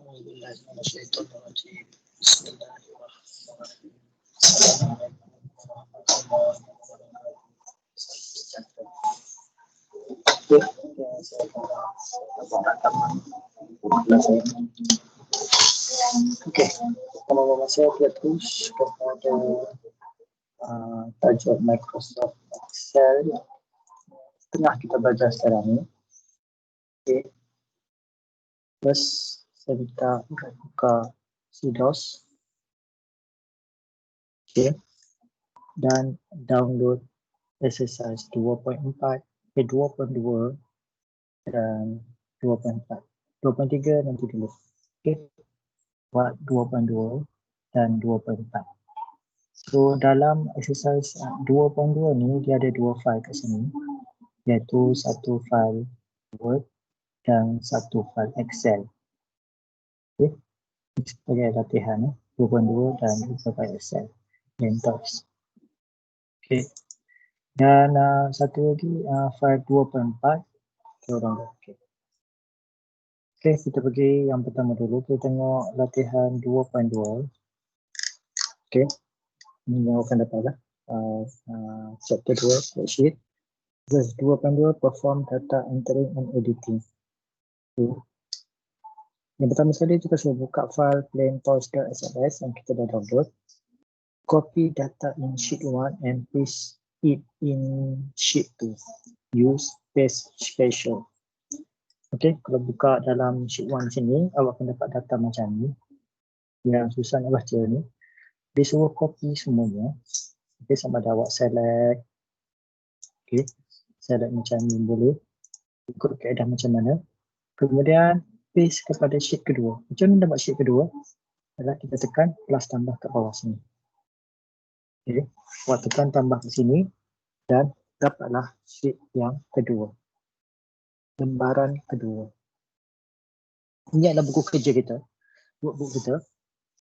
أعوذ بالله من الشيطان الرجيم. بسم الله الرحمن الرحيم. السلام عليكم warahmatullahi wabarakatuh. Okey, pertama saya kita terus kepada tajuk Microsoft Excel tengah kita belajar sekarang ni. Okey. Terus saya minta buka CDOS. Okey. Dan download exercise 2.4, 2.2 dan 2.4. 2.3 nanti dulu. Okey. Buat 2.2 dan 2.4. So dalam exercise 2.2 ni dia ada dua file kat sini, iaitu satu file Word dan satu file Excel. Okey. Sebagai latihan 2.2 dan juga file Excel. Mentors. Okey. Dan satu lagi file 2.4 kita okey. Okey, kita pergi yang pertama dulu. Kita tengok latihan 2.2. Okey. Ini yang akan dapat lah. Chapter 2 spreadsheet. Verse 2.2 perform data entering and editing. Okay. Yang pertama sekali kita sudah buka file plaintoys.xls yang kita dah download. Copy data in sheet 1 and paste it in sheet 2. Use paste special. Okey, kalau buka dalam sheet 1 sini, awak akan dapat data macam ni. Yang susah nak baca ni. Dia suruh copy semuanya. Okey, sama ada awak select. Okey, select macam ni boleh. Ikut kaedah macam mana. Kemudian paste kepada sheet kedua. Macam mana dapat sheet kedua? Adalah kita tekan plus tambah kat bawah sini. Okey, awak tekan tambah ke sini dan dapatlah sheet yang kedua. Lembaran kedua. Ini adalah buku kerja kita. Workbook kita.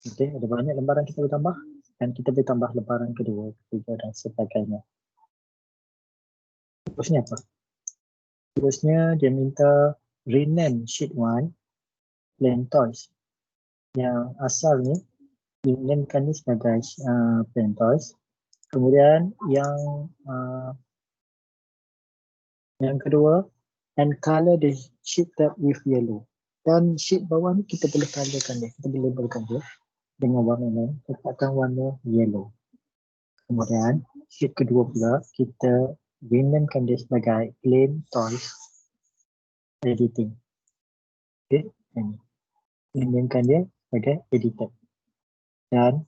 Okey, ada banyak lembaran kita boleh tambah dan kita boleh tambah lembaran kedua, ketiga dan sebagainya. Terusnya apa? Terusnya dia minta rename sheet 1 plaintoys. Yang asal ni rename-kan ni sebagai plaintoys. Kemudian yang kedua, and color the sheet tab with yellow. Dan sheet bawah ni kita boleh colorkan dia, kita boleh labelkan dia dengan warna lain, letakkan warna yellow. Kemudian sheet kedua pula kita renamekan dia sebagai plaintoys editing. Okey, ini renamekan dia sebagai editor. Dan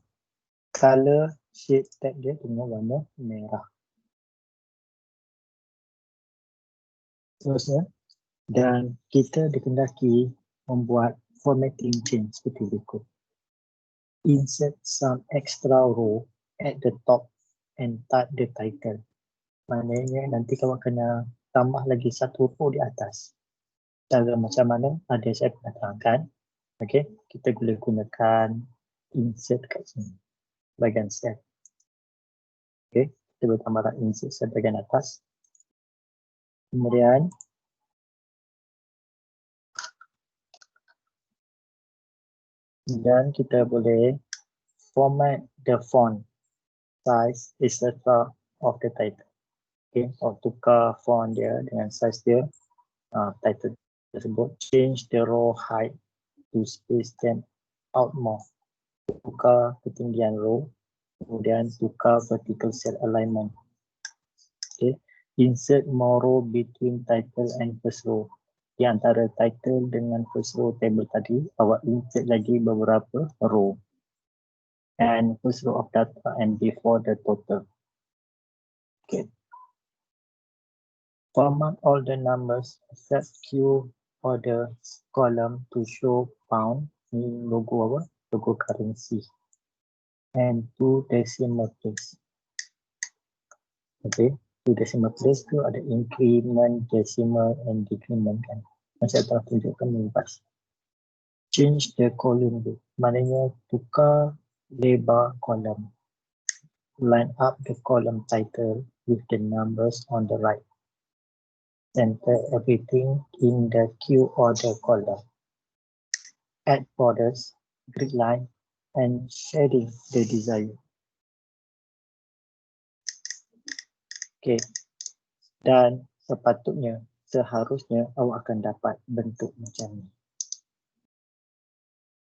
color sheet tab dia dengan warna merah. Terusnya, dan kita dikendaki membuat formatting change seperti berikut. Insert some extra row at the top and type the title. Maknanya nanti kawan kena tambah lagi satu row di atas. Cara macam mana? Ada saya pernah terangkan. Okey, kita boleh gunakan insert kat sini. Bahagian cell. Okey, kita boleh tambahkan insert kat bahagian atas. Kemudian dan kita boleh format the font, size, etc. of the title. Okay, tukar font dia dengan size dia, title tersebut. Change the row height to space them out more. Tukar ketinggian row, kemudian tukar vertical cell alignment. Okay, insert more row between title and first row. Di antara title dengan first row table tadi, awak insert lagi beberapa row. And first row of data and before the total. Okay. Format all the numbers except Q or the column to show pound. Ini logo apa? Logo currency. And 2 decimal place. Okay. 2 decimal place tu ada increment, decimal and decrement kan. Macam telah tunjukkan bebas. Change the column width. Maknanya tukar lebar kolom. Line up the column title with the numbers on the right. Center everything in the Q order column. add borders, grid line, and shading the desired. Okay. Dan sepatutnya, seharusnya awak akan dapat bentuk macam ni.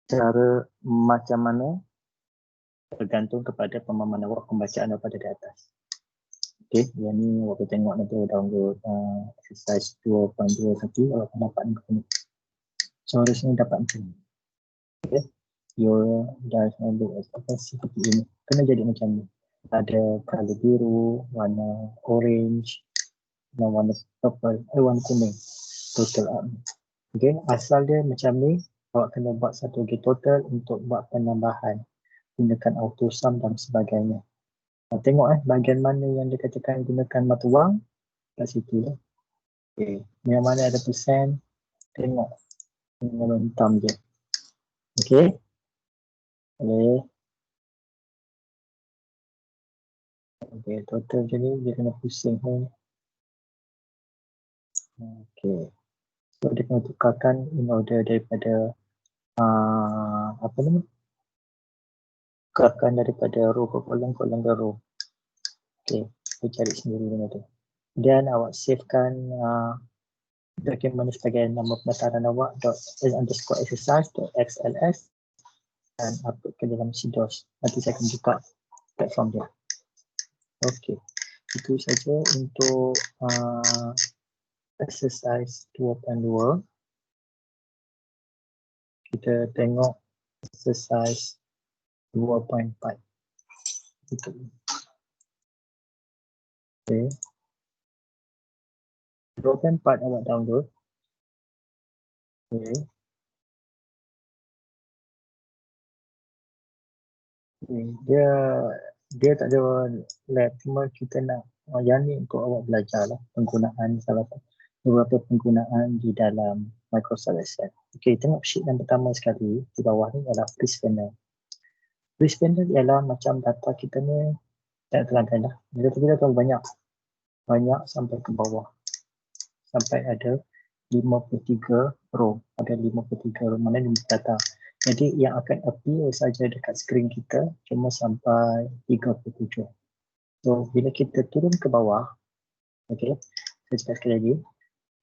Cara macam mana tergantung kepada pemahaman awak, pembacaan daripada di atas. Okay, yang ni awak boleh tengok nanti download exercise 2.2 nanti awak akan dapat ni. So, di sini dapat macam ni. Okay, your diagonal look seperti ini. Kena jadi macam ni. Ada color biru, warna orange, dan warna purple, warna kuning. Total up. Okay, asal dia macam ni, awak kena buat satu lagi total untuk buat penambahan. Gunakan auto sum dan sebagainya. Tengok bahagian mana yang dia katakan gunakan mata wang, kat situ. Okay, yang mana ada persen, tengok. Warna hitam je. Okay. Boleh. Okay, total jadi dia kena pusing pun. Okay. So dia kena tukarkan in order daripada apa nama? Tukarkan daripada row ke kolom ke row. Okay, saya cari sendiri benda tu. Dan awak savekan dokumen sebagai nama pendaftaran awak ._exercise.xls dan upload ke dalam CDOS. Nanti saya akan buka platform dia. Okay, itu saja untuk exercise 2.2. Kita tengok exercise 2.4. Itu. Okay. 2.4 awak download. Okay. Dia tak ada lab, cuma kita nak yang ni untuk awak belajar lah penggunaan salah satu beberapa penggunaan di dalam Microsoft Excel. Okey, tengok sheet yang pertama sekali di bawah ni adalah Freeze Panel. Freeze Panel ialah macam data kita ni tak terangkan dah. Data kita terlalu banyak sampai ke bawah. Sampai ada 53 row. Ada 53 row, mana ni data. Jadi yang akan appear saja dekat skrin kita cuma sampai 37. So bila kita turun ke bawah, okey, saya cakap sekali lagi,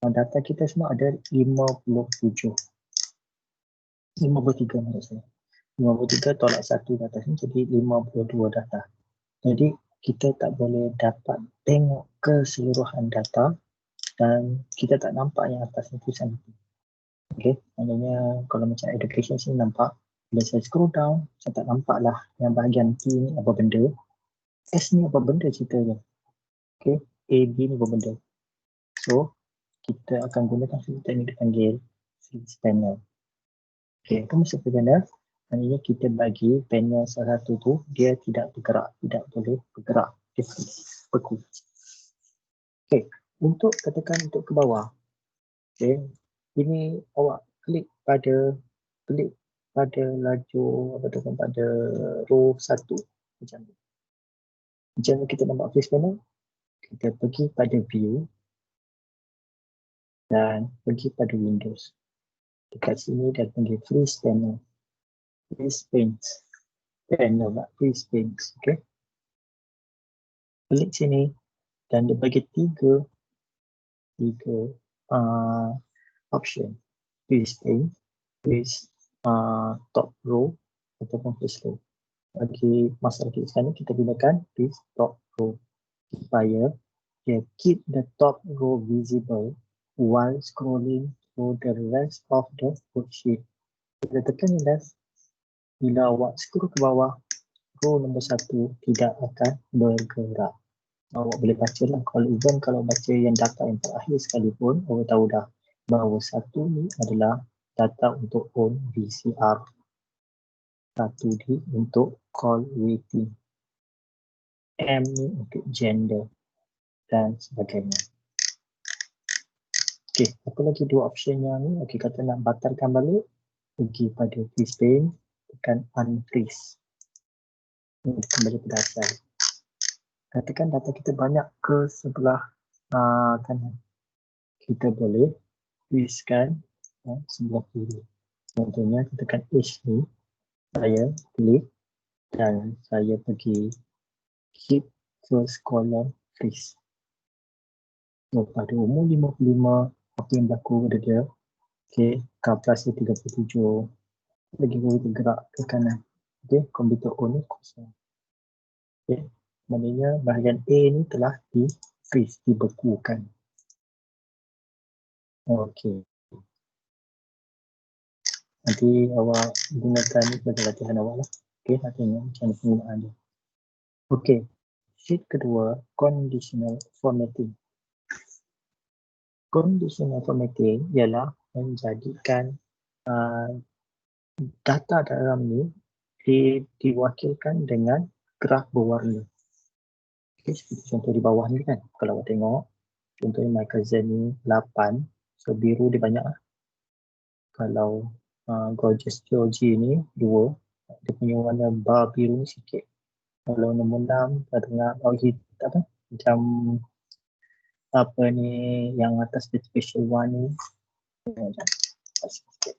data kita semua ada 53 maksud saya. 53 tolak 1 data ni jadi 52 data. Jadi kita tak boleh dapat tengok keseluruhan data dan kita tak nampak yang atas ni tulisan itu. Okey, maknanya kalau macam education sini nampak, bila saya scroll down, saya tak nampak lah yang bahagian T ni apa benda, S ni apa benda ceritanya. Okey, A, B ni apa benda. So, kita akan gunakan teknik dipanggil Freeze Panel. Okey, apa maksud Freeze Panel? Maknanya kita bagi panel salah satu tu, dia tidak bergerak, tidak boleh bergerak. Dia freeze, beku. Okey, untuk katakan untuk ke bawah. Okey, ini awak klik pada laju ataupun pada row 1 macam ni. Macam ni kita nampak Freeze Panel. Kita pergi pada view dan pergi pada Windows. Dekat sini dah panggil Freeze Panel. Freeze Panes. Panel lah, Freeze Panes. Okay. Klik sini dan dia bagi tiga option. Freeze Pane, Freeze Top Row ataupun Freeze Row. Bagi masalah kita sekarang kita gunakan Freeze Top Row supaya dia keep the top row visible while scrolling through the rest of the worksheet. Bila tekan left, bila awak scroll ke bawah, row nombor 1 tidak akan bergerak. Awak boleh baca lah, kalau baca yang data yang terakhir sekalipun, awak tahu dah bahawa 1 ni adalah data untuk on VCR. 1D untuk call waiting. M ni untuk gender dan sebagainya. Okey, apa lagi dua option yang ni? Okey, kata nak batalkan balik, pergi pada Freeze Pane, tekan unfreeze. Ini kembali pada asal. Katakan data kita banyak ke sebelah kanan. Kita boleh freeze kan sebelah kiri. Contohnya kita tekan H ni, saya klik dan saya pergi keep first column freeze. So, pada umur 55, apa yang berlaku pada dia? Okay, kaplas dia 37, lagi boleh gerak ke kanan. Okay, komputer O ni kosong. Okay, maknanya bahagian A ni telah di freeze, dibekukan. Okay. Nanti awak gunakan ni pada latihan awak lah. Okay, nak tengok macam mana penggunaan dia. Okay, sheet kedua, conditional formatting. Conditional formatting ialah menjadikan data dalam ni diwakilkan dengan graf berwarna. Okay, seperti contoh di bawah ni kan. Kalau awak tengok, contohnya my cousin ni 8, so biru dia banyak lah. Kalau Gorgeous Georgie ni 2, dia punya warna bar biru ni sikit. Kalau nombor 6, kita tengah apa, macam apa ni yang atas the special one ni, macam sikit.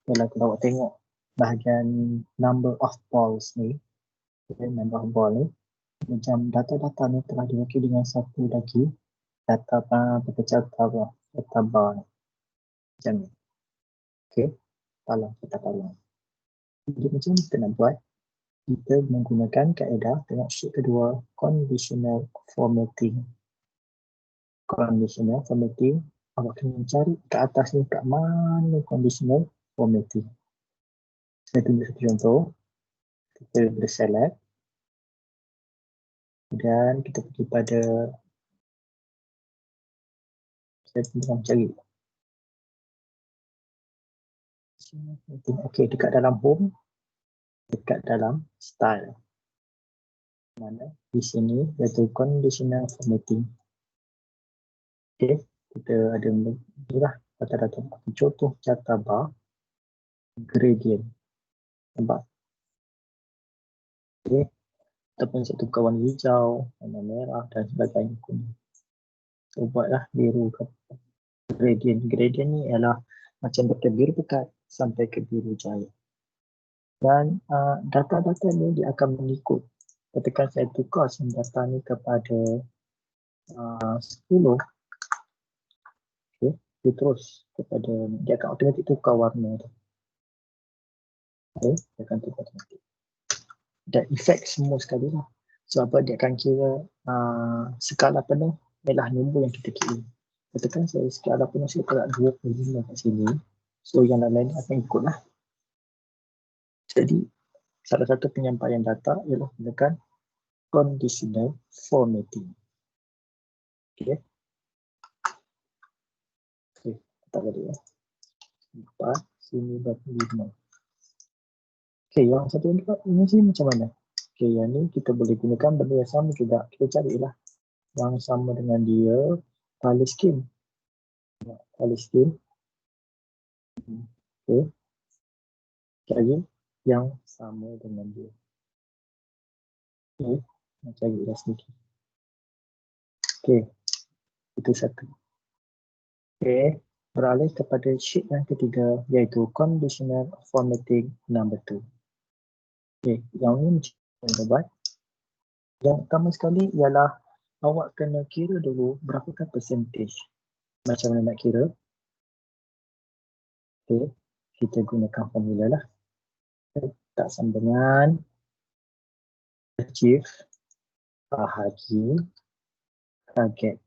Kalau awak tengok bahagian number of balls ni, number of ball ni, macam data-data ni telah diwakili dengan satu lagi data pecah data bar ni. Macam ni. Okay, tolong kita tolong. Jadi macam ni kita nak buat. Kita menggunakan kaedah tengok sheet kedua, conditional formatting. Conditional formatting, awak kena mencari kat atas ni kat mana conditional formatting. Saya tunjuk satu contoh. Kita boleh select. Dan kita pergi pada, saya tengah cari. Okey, dekat dalam home, dekat dalam style. Mana? Di sini iaitu conditional formatting. Okey, kita ada inilah data-data. Contoh data bar gradient. Nampak? Okey, ataupun saya tukar warna hijau, warna merah dan sebagainya. So buatlah biru ke gradient. Gradient ni ialah macam daripada biru pekat sampai ke biru jaya. Dan data-data ni dia akan mengikut. Ketika saya tukar data ni kepada 10, okay, dia terus kepada, dia akan automatik tukar warna tu. Okay, dia akan tukar automatik. Dan efek semua sekali lah. So apa, dia akan kira skala penuh ialah nombor yang kita kira. Katakan saya skala penuh saya letak 25 kat sini. So yang lain akan ikut lah. Jadi salah satu penyampaian data ialah menggunakan conditional formatting. Okay. Okay, tak boleh ya. 4, sini berapa 5. Okay, yang satu ini sini macam mana? Okay, yang ni kita boleh gunakan benda yang sama juga. Kita carilah yang sama dengan dia, color scheme. Color scheme. Okay. Cari yang sama dengan dia. Okay, nak cari dah sedikit. Okay, itu satu. Okay, beralih kepada sheet yang ketiga iaitu conditional formatting number 2. Okay, yang ni macam mana buat? Yang pertama sekali ialah awak kena kira dulu berapakah percentage. Macam mana nak kira? Okay, kita gunakan formula lah. Tak sambungan achieve bahagi target.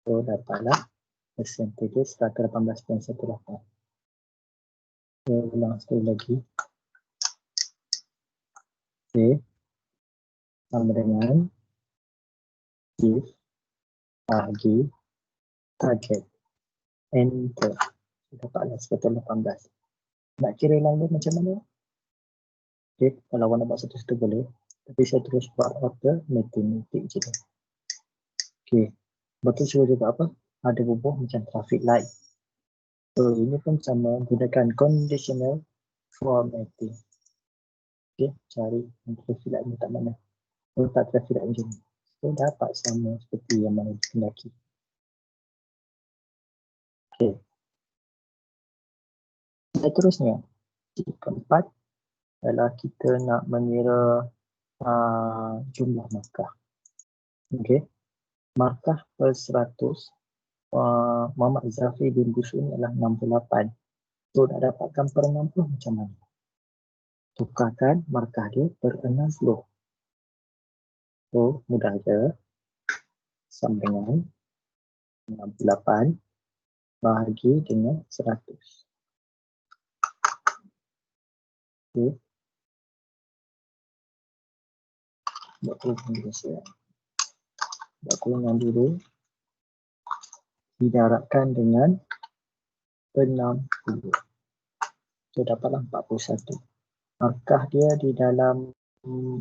So dapatlah percentage 118.18. So ulang sekali lagi. Okay, sama dengan achieve bahagi target. Enter. Dapatlah 118. Nak kira lalu macam mana? Okay, kalau awak nak buat satu-satu boleh. Tapi saya terus buat automatic je. Okay, betul cuba juga apa? Ada bubuh macam traffic light. So ini pun sama, gunakan conditional formatting. Okay, cari traffic light ni tak mana. Letak traffic light macam ni. So dapat sama seperti yang mana dikendaki. Okay. Seterusnya, tip keempat adalah kita nak mengira jumlah markah. Okey. Markah per 100 Muhammad Zafri bin Busri ni adalah 68. So nak dapatkan per 60 macam mana? Tukarkan markah dia per 60. So mudah je. Sama dengan 68 bahagi dengan 100. Okey. Buat kurungan dulu. Didarabkan dengan 60. So dapatlah 41. Markah dia di dalam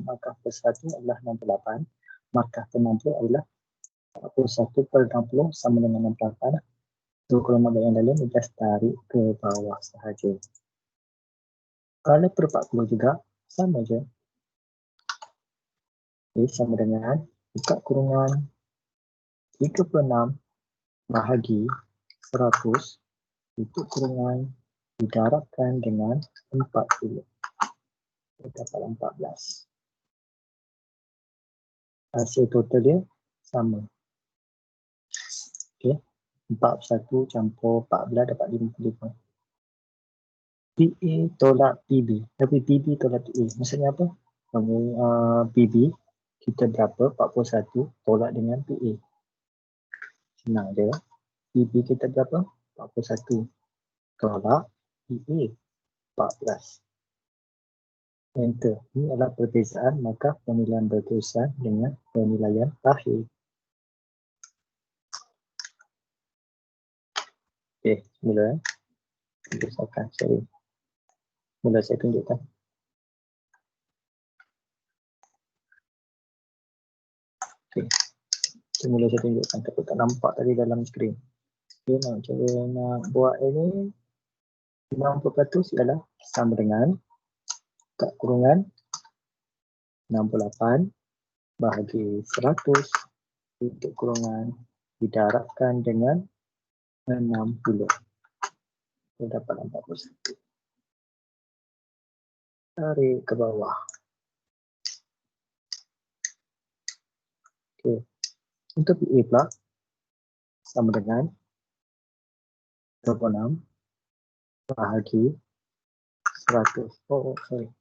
markah per 1 adalah 68. Markah per 60 adalah 41 per 60 sama dengan 68. So kalau nak buat yang dalam, just tarik ke bawah sahaja. Kalau per 40 juga, sama je. Okay, sama dengan buka kurungan 36 bahagi 100 tutup kurungan didarabkan dengan 40. Dapat 14. Hasil total dia sama. Okey. 41 campur 14 dapat 55. PA tolak PB. Tapi PB tolak PA. Maksudnya apa? PB kita berapa? 41 tolak dengan PA. Senang je. PB kita berapa? 41 tolak PA 14. Enter. Ini adalah perbezaan markah penilaian berterusan dengan penilaian akhir. Okey, mula. Misalkan saya mula saya tunjukkan. Okey. Mula saya tunjukkan, tapi tak nampak tadi dalam skrin. Okey, nak cara nak buat ini 90% ialah sama dengan buka kurungan 68 bahagi 100 tutup kurungan didarabkan dengan 60. Kita dapat 41. Tarik ke bawah. Okey. Untuk PA pula sama dengan 26 bahagi 100. Oh, sorry.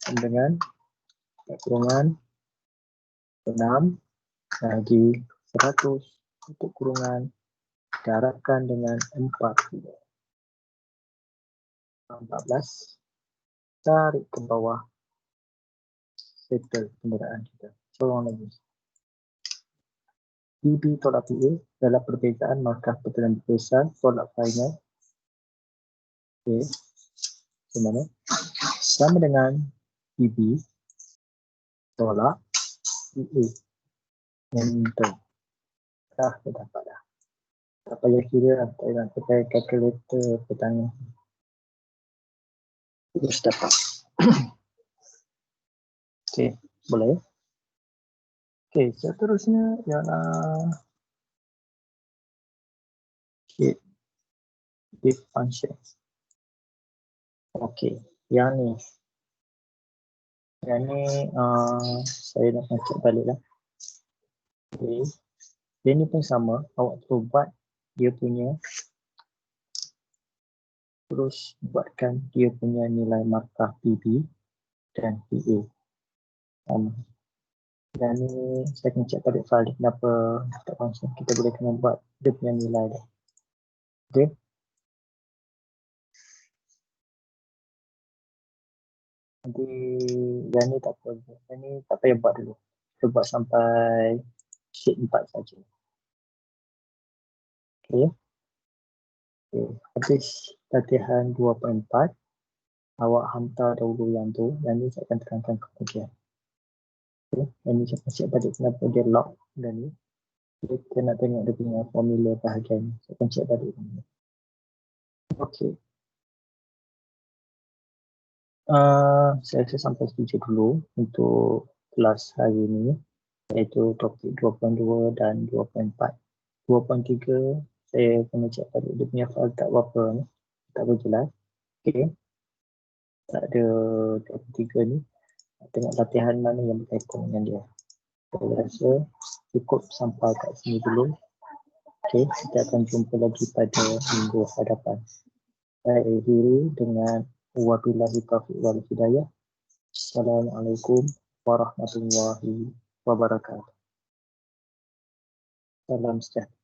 Sama dengan kurungan 6 bahagi 100 tutup kurungan didarabkan dengan 40. 14. Tarik ke bawah. Settle kenderaan kita. Seorang lagi. PB tolak PA adalah perbezaan markah pertukaran berterusan tolak final. Okey. Macam sama dengan PB tolak PA. Enter. Dah, kita dapat dah. Tak payah kira, tak payah pakai kalkulator petang. Terus dapat. Okey, boleh. Okey, seterusnya ialah shift function. Okey, yang ni saya nak cek balik lah. Okey, dia ni pun sama. Awak perlu buat dia punya, terus buatkan dia punya nilai markah PB dan PA. Dan ni saya akan cek balik file kenapa tak function. Kita boleh kena buat dia punya nilai dia. Okey. Nanti yang ni tak apa. Yang ni tak payah buat dulu. Kita buat sampai sheet 4 saja. Okey. Okay. Habis latihan 2.4. Awak hantar dahulu yang tu. Yang ni saya akan terangkan kemudian. Okay. Yang ni saya akan cek balik kenapa dia lock dan ni. Kita nak tengok dia punya formula bahagian. Saya akan cek balik. Okey. Saya rasa sampai situ dulu untuk kelas hari ini, iaitu topik 2.2 dan 2.4. 2.3 Saya kena check balik dia punya file tak berapa ni. Tak berjelas. Okay. Tak ada 23 ni. Tengok latihan mana yang berkaitan dengan dia. Saya rasa cukup sampai kat sini dulu. Okay, kita akan jumpa lagi pada minggu hadapan. Saya akhiri dengan wabillahi taufiq wal hidayah. Assalamualaikum warahmatullahi wabarakatuh. Salam sejahtera.